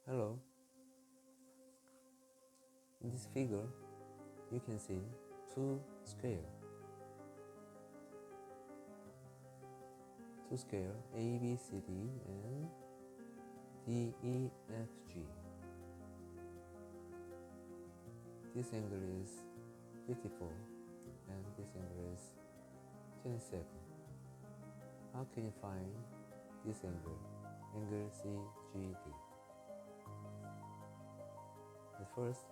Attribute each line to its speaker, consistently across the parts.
Speaker 1: Hello. In this figure, you can see two squares A, B, C, D and D, E, F, G. This angle is 54 and this angle is 27. How can you find this angle? Angle CGD. At first,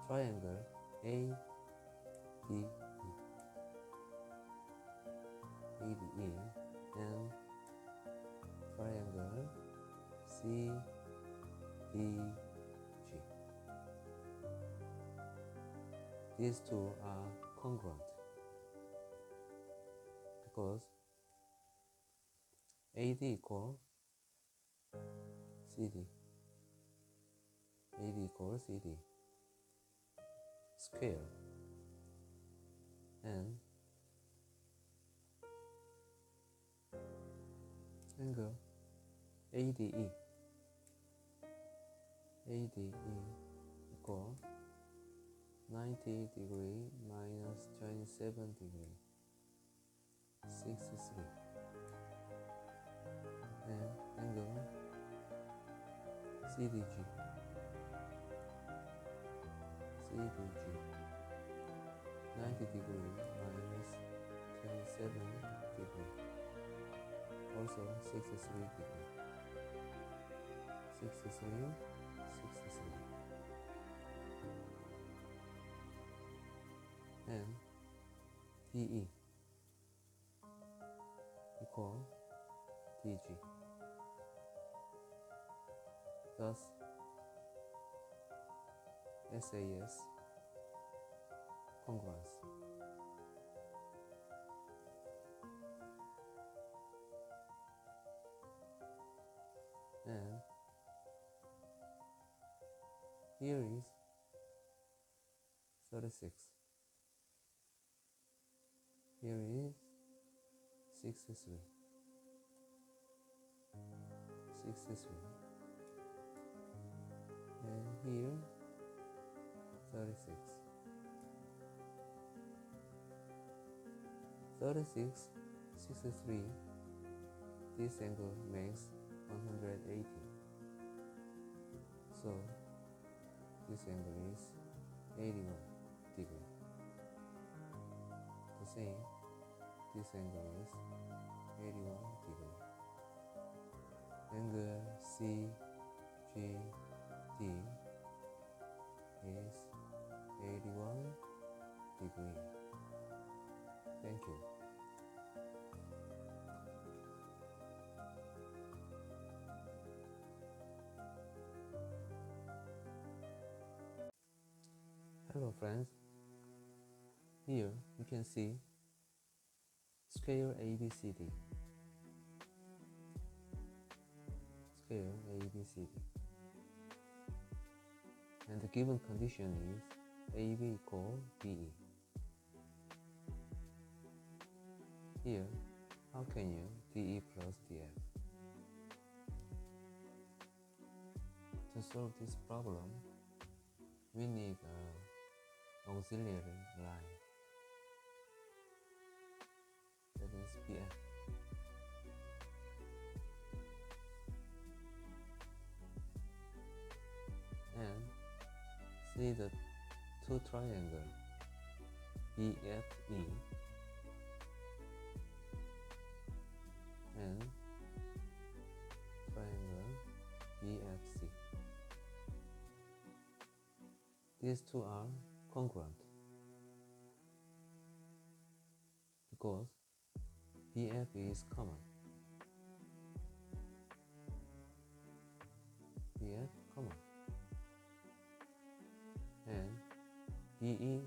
Speaker 1: triangle ADE and triangle CDG. These two are congruent because AD equals CD. AD equals CD square and angle ADE equal 90 degree minus 27 degree 63 and angle CDG 90 degree minus 27 degree also 63 degree 63 and DE equal DG. Thus SAS congruence. And here is 36. Here is 63. And here 36. 36, 63. This angle makes 180. So this angle is 81 degree. The same, this angle is 81 degree. Angle CGD is 81 degree. Thank you. Hello friends. Here you can see square ABCD. Square ABCD. And the given condition is AB equal BE. Here, how can you DE plus DF? To solve this problem, we need an auxiliary line. That is BF. And see the two triangles BFE and triangle BFC. These two are congruent because BF is common. BF common. And BE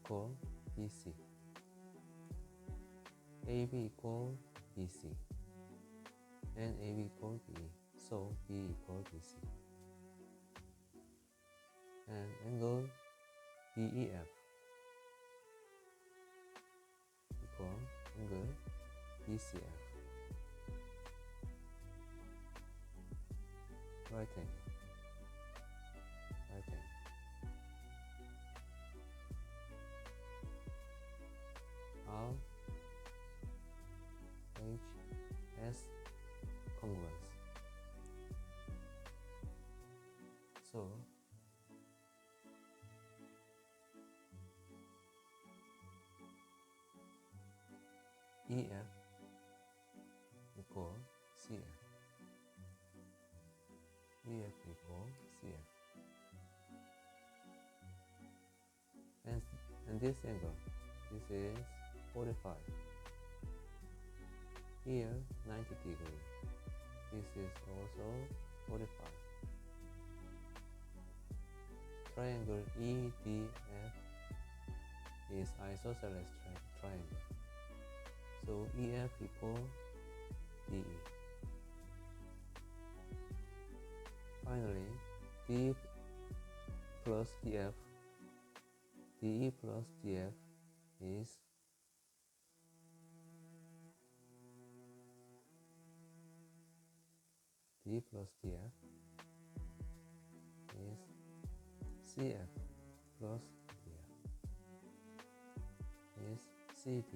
Speaker 1: equal BC. AB equal BC. And AB equal BE. So BE equal BC. And angle BEF equal angle BCF. right angle. R H S congruence. So EF equal CF. EF equal CF. And this angle, this is 45. Here 90 degree. This is also 45. Triangle EDF is isosceles triangle. So EF equal DE. Finally, DE plus DF, DE plus DF is DE plus DF is CF plus DF is CD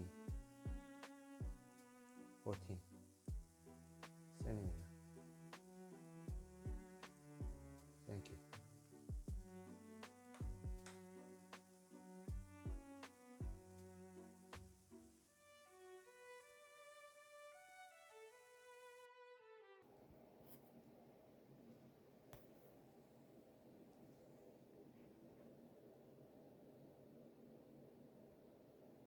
Speaker 1: 14.